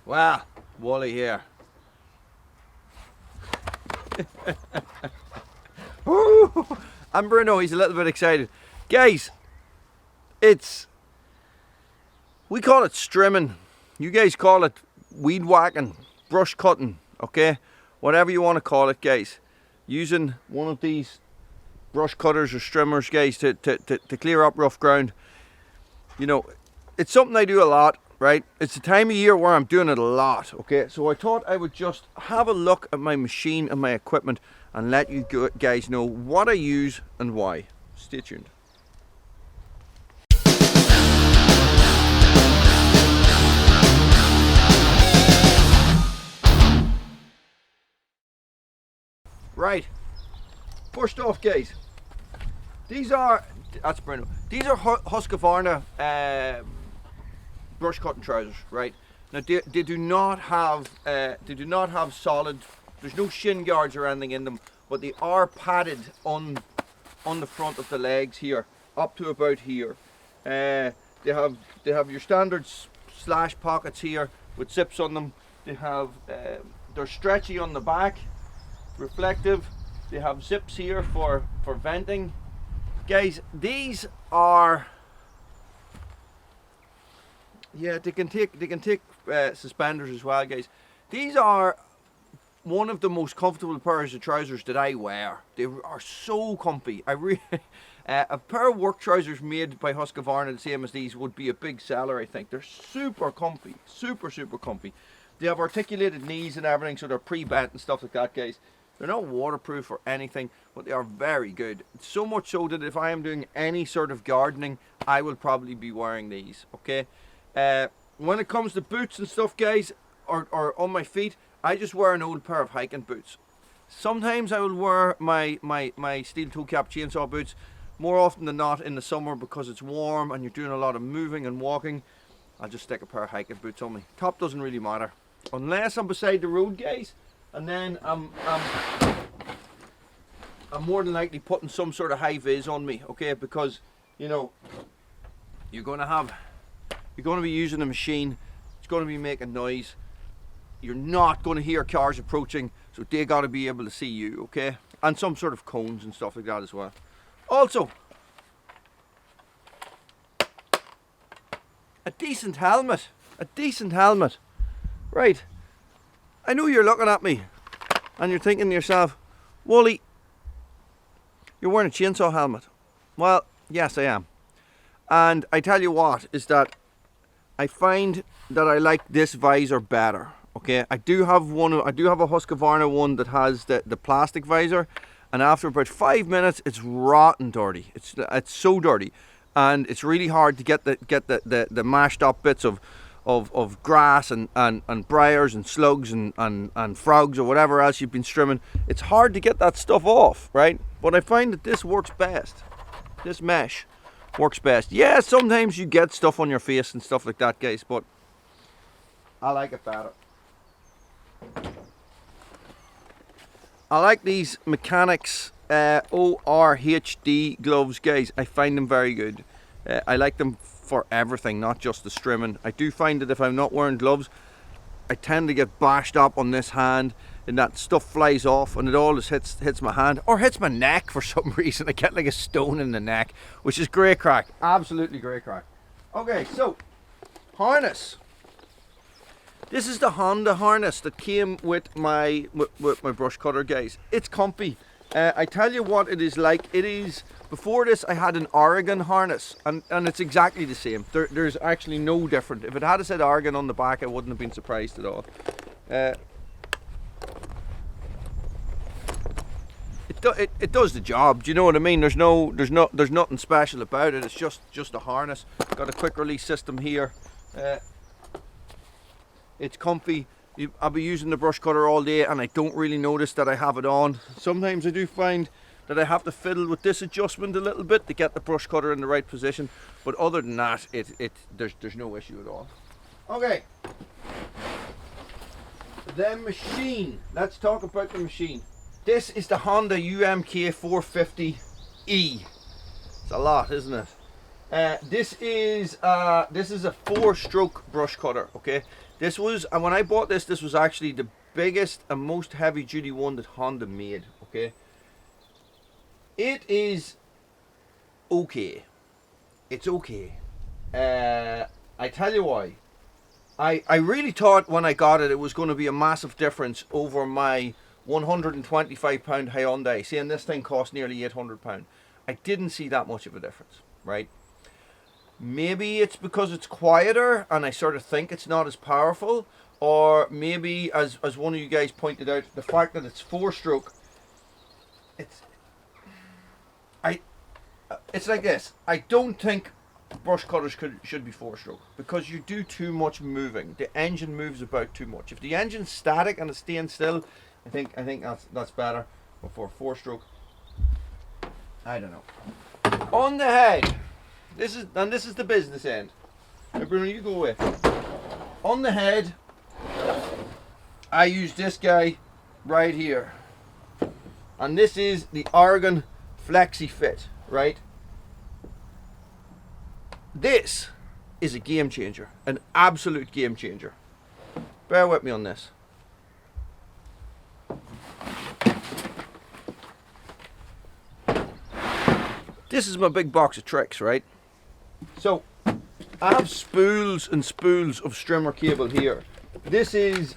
Well, Wally here. And Bruno, he's a little bit excited. Guys, we call it strimming. You guys call it weed whacking, brush cutting, okay? Whatever you want to call it, guys. Using one of these brush cutters or strimmers, guys, to clear up rough ground. You know, it's something I do a lot, right? It's the time of year where I'm doing it a lot, okay? So I thought I would just have a look at my machine and my equipment and let you guys know what I use and why. Stay tuned. Right, first off, guys, that's Bruno. These are Husqvarna brush cutting trousers, right? Now they do not have solid. There's no shin guards or anything in them, but they are padded on the front of the legs here, up to about here. They have your standard slash pockets here with zips on them. They have they're stretchy on the back, reflective. They have zips here for venting. Guys, these are, yeah, they can take suspenders as well, guys. These are one of the most comfortable pairs of trousers that I wear. They are so comfy. A pair of work trousers made by Husqvarna, the same as these, would be a big seller, I think. They're super comfy, super comfy. They have articulated knees and everything, so they're pre-bent and stuff like that, guys. They're not waterproof or anything, but they are very good. So much so that if I am doing any sort of gardening, I will probably be wearing these, okay? When it comes to boots and stuff, guys, or on my feet, I just wear an old pair of hiking boots. Sometimes I will wear my steel toe cap chainsaw boots. More often than not in the summer, because it's warm and you're doing a lot of moving and walking, I'll just stick a pair of hiking boots on me. Top doesn't really matter. Unless I'm beside the road, guys, and then I'm more than likely putting some sort of high vis on me, okay? Because, you know, you're going to be using a machine. It's going to be making noise. You're not going to hear cars approaching, so they got to be able to see you, okay? And some sort of cones and stuff like that as well. Also, a decent helmet. Right, I know you're looking at me and you're thinking to yourself, Wally, you're wearing a chainsaw helmet. Well, yes, I am. And I tell you what, is that I find that I like this visor better. Okay, I do have a Husqvarna one that has the plastic visor, and after about 5 minutes, it's rotten dirty. It's so dirty, and it's really hard to get the mashed up bits of grass and briars and slugs and frogs or whatever else you've been strimming. It's hard to get that stuff off, right? But I find that this works best. This mesh works best. Yeah, sometimes you get stuff on your face and stuff like that, guys, but I like it better. I like these Mechanics ORHD gloves, guys. I find them very good. I like them for everything, not just the strimming. I do find that if I'm not wearing gloves, I tend to get bashed up on this hand, and that stuff flies off and it always hits my hand or hits my neck for some reason. I get like a stone in the neck, which is great crack. Absolutely great crack. Okay, so harness. This is the Honda harness that came with my brush cutter, guys. It's comfy. I tell you what it is like. It is, before this I had an Oregon harness, and it's exactly the same. There's actually no different. If it had said Oregon on the back, I wouldn't have been surprised at all. It does the job. Do you know what I mean? There's nothing special about it. It's just a harness. Got a quick release system here. It's comfy. I'll be using the brush cutter all day and I don't really notice that I have it on. Sometimes I do find that I have to fiddle with this adjustment a little bit to get the brush cutter in the right position, but other than that, there's no issue at all. Okay, the machine. Let's talk about the machine. This is the Honda UMK 450E. It's a lot, isn't it? This is a 4-stroke brush cutter. Okay, This was, and when I bought this, this was actually the biggest and most heavy duty one that Honda made, okay? It is okay. It's okay. I tell you why. I really thought when I got it, it was going to be a massive difference over my £125 Hyundai. Seeing this thing cost nearly £800. I didn't see that much of a difference, right? Maybe it's because it's quieter and I sort of think it's not as powerful, or maybe as one of you guys pointed out, the fact that it's 4-stroke. It's like this. I don't think brush cutters should be 4-stroke because you do too much moving. The engine moves about too much. If the engine's static and it's staying still, I think that's better. But for 4-stroke, I don't know. On the head, this is the business end. Now, Bruno, you go away. On the head, I use this guy right here, and this is the Oregon Flexi Fit, right? This is a game changer, an absolute game changer. Bear with me on this. This is my big box of tricks, right? So, I have spools and spools of strimmer cable here. This is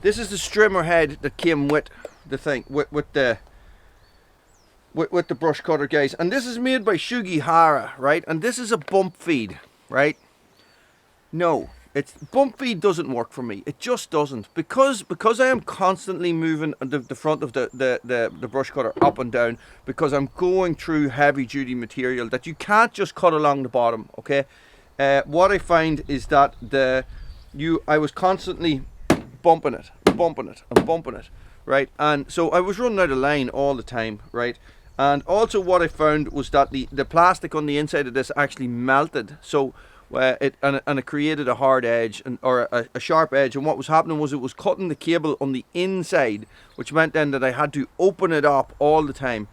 this is the strimmer head that came with the thing, with the brush cutter, guys. And this is made by Husqvarna, right? And this is a bump feed, right? No, bump feed doesn't work for me. It just doesn't, because I am constantly moving the front of the brush cutter up and down, because I'm going through heavy duty material that you can't just cut along the bottom. Okay, what I find is that I was constantly bumping it, right? And so I was running out of line all the time, right? And also what I found was that the plastic on the inside of this actually melted, so it created a hard edge, or a sharp edge. And what was happening was it was cutting the cable on the inside, which meant then that I had to open it up all the time.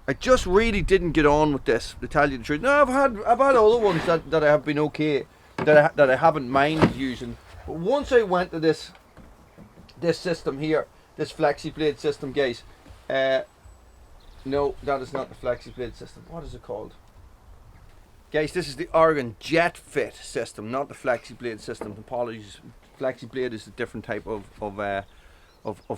I just really didn't get on with this, to tell you the truth. Now I've had other ones that I have been okay, that I haven't minded using. But once I went to this system here, this flexi blade system, guys. No, that is not the flexi blade system. What is it called? Guys, this is the Oregon Jet Fit system, not the flexi blade system. Apologies. Flexi blade is a different type of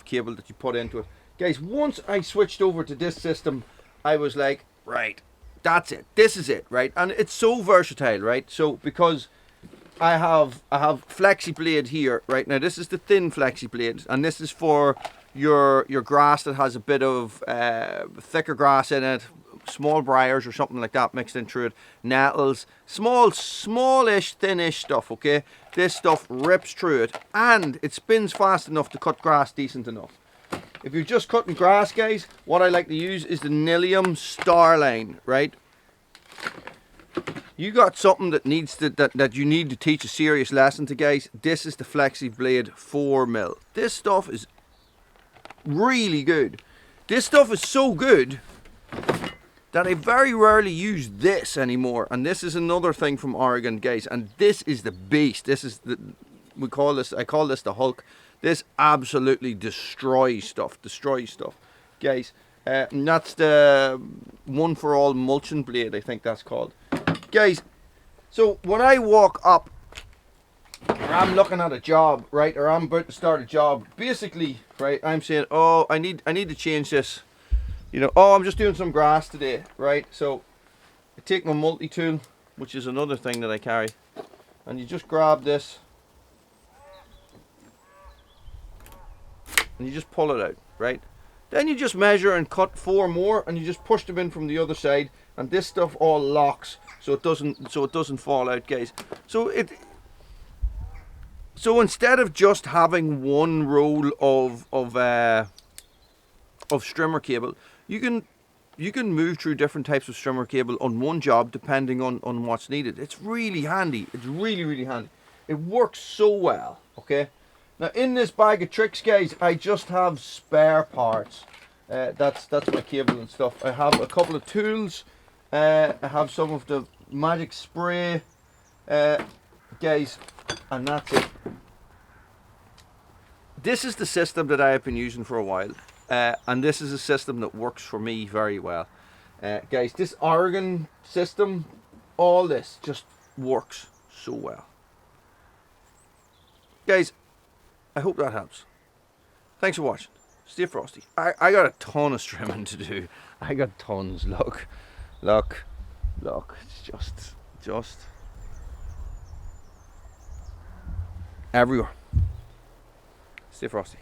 cable that you put into it. Guys, once I switched over to this system, I was like, right, that's it. This is it, right? And it's so versatile, right? So because I have flexi blade here, right? Now this is the thin flexi blade, and this is for your grass that has a bit of thicker grass in it, small briars or something like that mixed in through it, nettles, smallish, thinnish stuff, okay? This stuff rips through it, and it spins fast enough to cut grass decent enough. If you're just cutting grass, guys, what I like to use is the Nilium Starline, right? You got something that you need to teach a serious lesson to, guys. This is the Flexi Blade 4mm. This stuff is really good. This stuff is so good that I very rarely use this anymore. And this is another thing from Oregon, guys. And this is the beast. This is I call this the Hulk. This absolutely destroys stuff, guys. And that's the One for All mulching blade, I think that's called. Guys, so when I walk up, or I'm looking at a job, right, or I'm about to start a job, basically, right, I'm saying, oh, I need to change this. You know, oh, I'm just doing some grass today, right? So I take my multi-tool, which is another thing that I carry, and you just grab this, and you just pull it out, right? Then you just measure and cut 4 more, and you just push them in from the other side, and this stuff all locks, so it doesn't fall out, guys. So instead of just having one roll of strimmer cable, you can move through different types of strimmer cable on one job depending on what's needed. It's really handy. It's really handy. It works so well, okay? Now in this bag of tricks, guys, I just have spare parts. That's my cable and stuff. I have a couple of tools. I have some of the magic spray, guys, and that's it. This is the system that I have been using for a while, and this is a system that works for me very well. Guys, this Oregon system, all this just works so well. Guys, I hope that helps. Thanks for watching. Stay frosty. I got a ton of strimming to do. I got tons. Look. It's just everywhere. Stay frosty.